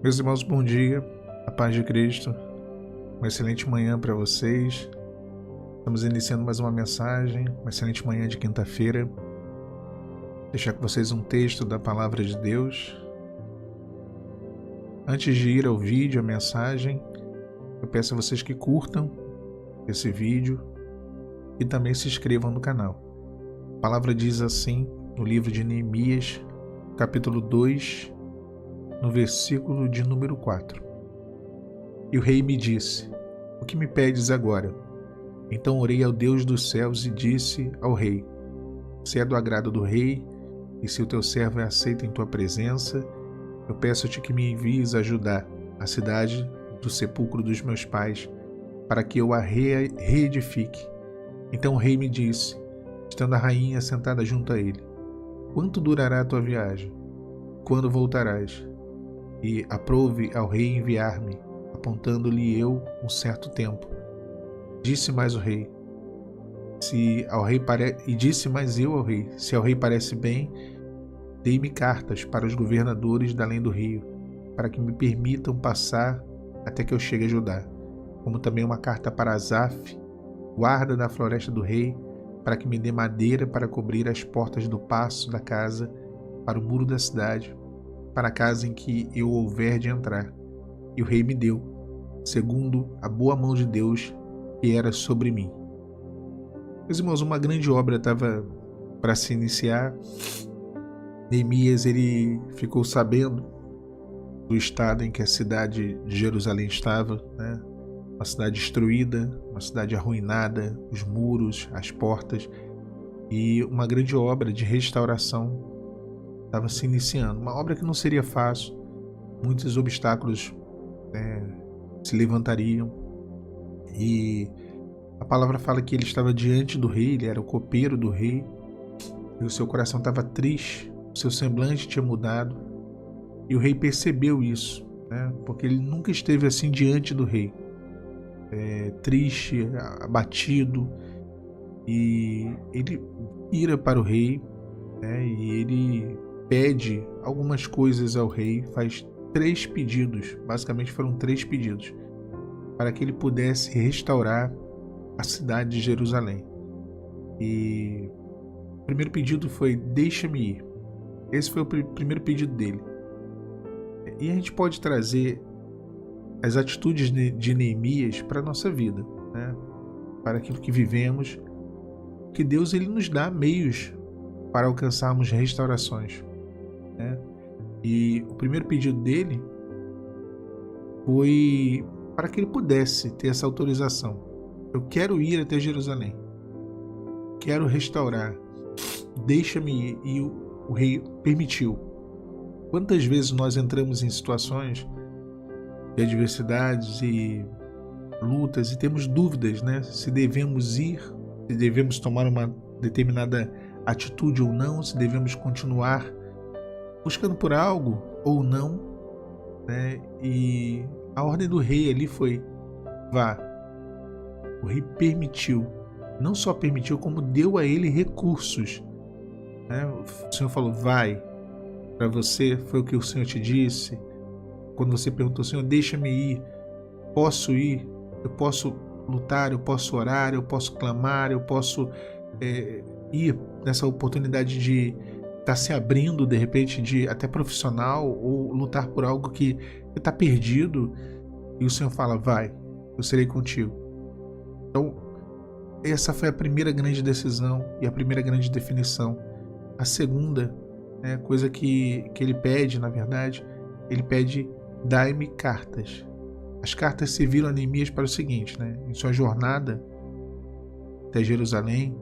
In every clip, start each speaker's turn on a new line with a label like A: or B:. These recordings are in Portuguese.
A: Meus irmãos, bom dia, a paz de Cristo, uma excelente manhã para vocês. Estamos iniciando mais uma mensagem, uma excelente manhã de quinta-feira. Deixar com vocês um texto da Palavra de Deus. Antes de ir ao vídeo, a mensagem, eu peço a vocês que curtam esse vídeo e também se inscrevam no canal. A palavra diz assim, no livro de Neemias, capítulo 2, no versículo de número 4. E o rei me disse: o que me pedes agora? Então orei ao Deus dos céus e disse ao rei: se é do agrado do rei, e se o teu servo é aceito em tua presença, eu peço-te que me envies a Judá, a cidade do sepulcro dos meus pais, para que eu a reedifique. Então o rei me disse, estando a rainha sentada junto a ele: quanto durará a tua viagem? Quando voltarás? E aprouve ao rei enviar-me, apontando-lhe eu um certo tempo. Disse mais o rei, disse mais eu ao rei, se ao rei parece bem, dei-me cartas para os governadores da além do rio, para que me permitam passar até que eu chegue a Judá, como também uma carta para Asaf, guarda da floresta do rei, para que me dê madeira para cobrir as portas do paço da casa, para o muro da cidade, para a casa em que eu houver de entrar. E o rei me deu, segundo a boa mão de Deus que era sobre mim. Meus irmãos, uma grande obra estava para se iniciar. Neemias, ele ficou sabendo do estado em que a cidade de Jerusalém estava, né? Uma cidade destruída, uma cidade arruinada, os muros, as portas, e uma grande obra de restauração estava se iniciando. Uma obra que não seria fácil, muitos obstáculos se levantariam, e a palavra fala que ele estava diante do rei, ele era o copeiro do rei, e o seu coração estava triste, o seu semblante tinha mudado, e o rei percebeu isso, né? Porque ele nunca esteve assim diante do rei, triste, abatido, e ele ira para o rei, né? E ele pede algumas coisas ao rei, faz 3 pedidos, basicamente foram 3 pedidos, para que ele pudesse restaurar a cidade de Jerusalém. E o primeiro pedido foi: deixa-me ir. Esse foi o primeiro pedido dele. E a gente pode trazer as atitudes de Neemias para a nossa vida, né? Para aquilo que vivemos, que Deus ele nos dá meios para alcançarmos restaurações, né? E o primeiro pedido dele foi para que ele pudesse ter essa autorização. Eu quero ir até Jerusalém, quero restaurar, deixa-me ir. E o rei permitiu. Quantas vezes nós entramos em situações de adversidades e lutas e temos dúvidas, né? Se devemos ir, se devemos tomar uma determinada atitude ou não, se devemos continuar buscando por algo ou não, né? E a ordem do rei ali foi: vá. O rei permitiu, não só permitiu, como deu a ele recursos, né? O Senhor falou: vai. Para você, foi o que o Senhor te disse. Quando você perguntou: Senhor, deixa-me ir, posso ir, eu posso lutar, eu posso orar, eu posso clamar, eu posso ir nessa oportunidade de estar se abrindo, de repente, de até profissional, ou lutar por algo que está perdido. E o Senhor fala: vai, eu serei contigo. Então, essa foi a primeira grande decisão e a primeira grande definição. A segunda, coisa que ele pede, na verdade, ele pede: dai-me cartas. As cartas serviram a Neemias para o seguinte, né? Em sua jornada até Jerusalém,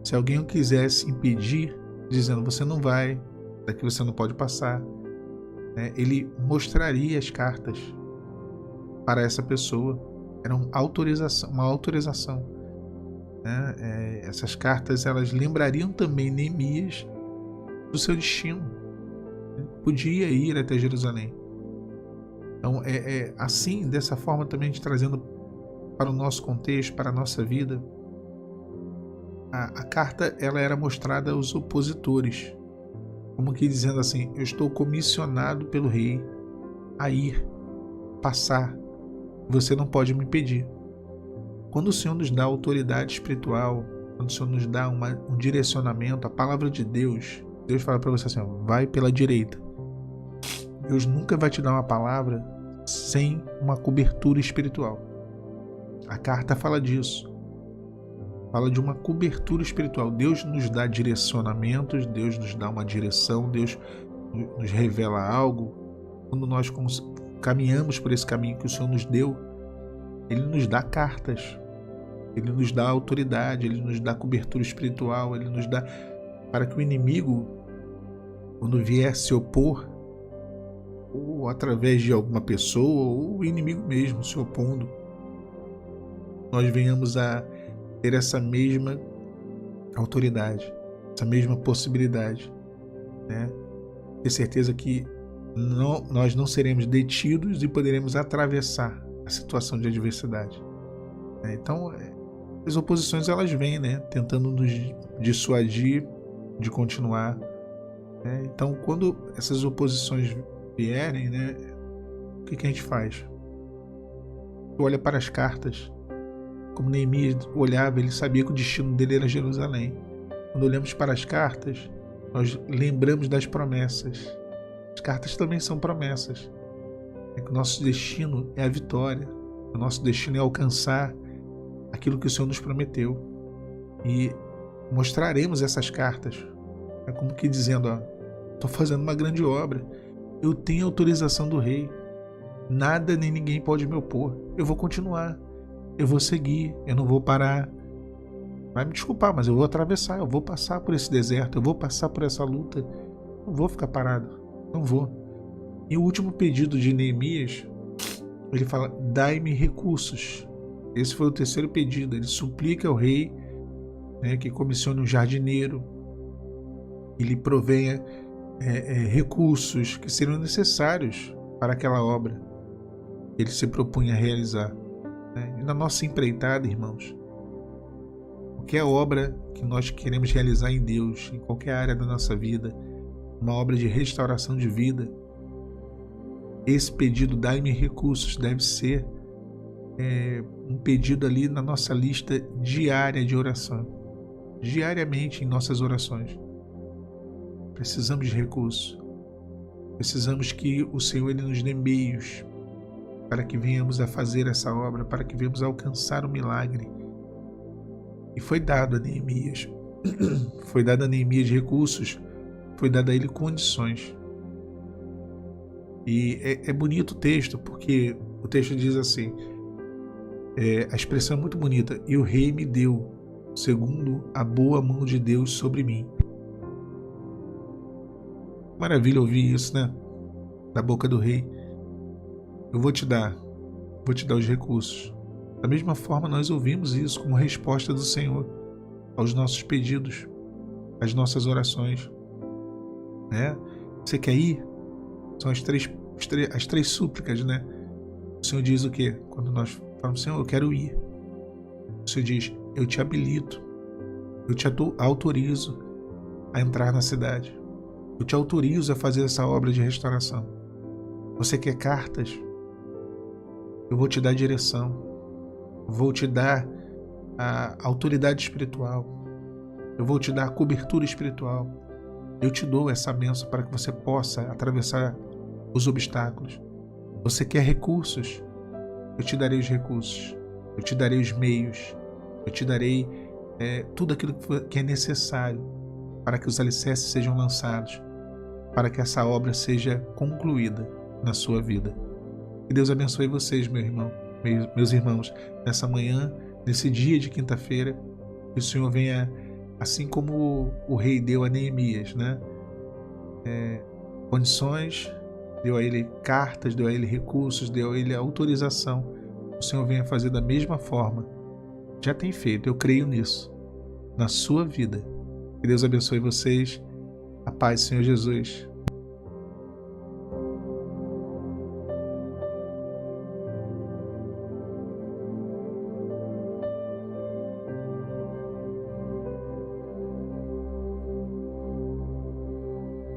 A: se alguém o quisesse impedir, dizendo: você não vai, daqui você não pode passar, né? Ele mostraria as cartas para essa pessoa. Era uma autorização, né? Essas cartas, elas lembrariam também Neemias do seu destino. Ele podia ir até Jerusalém. Então, assim, dessa forma também, a gente trazendo para o nosso contexto, para a nossa vida, a carta ela era mostrada aos opositores, como que dizendo assim: eu estou comissionado pelo rei a ir, passar. Você não pode me impedir. Quando o Senhor nos dá autoridade espiritual, quando o Senhor nos dá um direcionamento, a palavra de Deus, Deus fala para você assim, ó, vai pela direita. Deus nunca vai te dar uma palavra sem uma cobertura espiritual. A carta fala disso. Fala de uma cobertura espiritual. Deus nos dá direcionamentos, Deus nos dá uma direção, Deus nos revela algo. Quando nós caminhamos por esse caminho que o Senhor nos deu, Ele nos dá cartas, Ele nos dá autoridade, Ele nos dá cobertura espiritual, Ele nos dá para que o inimigo, quando vier se opor, ou através de alguma pessoa, ou o inimigo mesmo se opondo, nós venhamos a ter essa mesma autoridade, essa mesma possibilidade, né? Ter certeza que nós não seremos detidos e poderemos atravessar a situação de adversidade. Então, as oposições elas vêm, né? Tentando nos dissuadir de continuar. Então, quando essas oposições vierem, né? O que a gente faz? Olha para as cartas. Como Neemias olhava, ele sabia que o destino dele era Jerusalém. Quando olhamos para as cartas, nós lembramos das promessas. As cartas também são promessas. Que o nosso destino é a vitória. O nosso destino é alcançar aquilo que o Senhor nos prometeu. E mostraremos essas cartas. É como que dizendo, ó, estou fazendo uma grande obra. Eu tenho autorização do rei. Nada nem ninguém pode me opor. Eu vou continuar. Eu vou seguir. Eu não vou parar. Vai me desculpar, mas eu vou atravessar. Eu vou passar por esse deserto. Eu vou passar por essa luta. Não vou ficar parado. Não vou. E o último pedido de Neemias, ele fala, dai-me recursos. Esse foi o terceiro pedido. Ele suplica ao rei, né, que comissione um jardineiro, e lhe provenha recursos que seriam necessários para aquela obra que ele se propunha a realizar. E na nossa empreitada, irmãos, qualquer obra que nós queremos realizar em Deus, em qualquer área da nossa vida, uma obra de restauração de vida, esse pedido, dai-me recursos, deve ser um pedido ali na nossa lista diária de oração. Diariamente em nossas orações. Precisamos de recursos. Precisamos que o Senhor ele nos dê meios para que venhamos a fazer essa obra, para que venhamos a alcançar o milagre. E foi dado a Neemias. Foi dado a Neemias recursos. Foi dado a ele condições. E é bonito o texto, porque o texto diz assim, a expressão é muito bonita, e o rei me deu, segundo a boa mão de Deus sobre mim. Maravilha ouvir isso, né? Da boca do rei. Eu vou te dar os recursos. Da mesma forma, nós ouvimos isso como resposta do Senhor aos nossos pedidos, às nossas orações. Né? Você quer ir? São as três súplicas, né? O Senhor diz o quê? Quando nós falamos, Senhor, eu quero ir. O Senhor diz, eu te habilito, eu te autorizo a entrar na cidade. Eu te autorizo a fazer essa obra de restauração. Você quer cartas? Eu vou te dar direção. Eu vou te dar a autoridade espiritual. Eu vou te dar a cobertura espiritual. Eu te dou essa bênção para que você possa atravessar os obstáculos. Você quer recursos? Eu te darei os recursos. Eu te darei os meios. Eu te darei tudo aquilo que é necessário para que os alicerces sejam lançados, para que essa obra seja concluída na sua vida. Que Deus abençoe vocês, meus irmãos, nessa manhã, nesse dia de quinta-feira, que o Senhor venha, assim como o rei deu a Neemias, né? Condições, deu a ele cartas, deu a ele recursos, deu a ele autorização. O Senhor venha fazer da mesma forma. Já tem feito, eu creio nisso, na sua vida. Que Deus abençoe vocês. A paz do Senhor Jesus.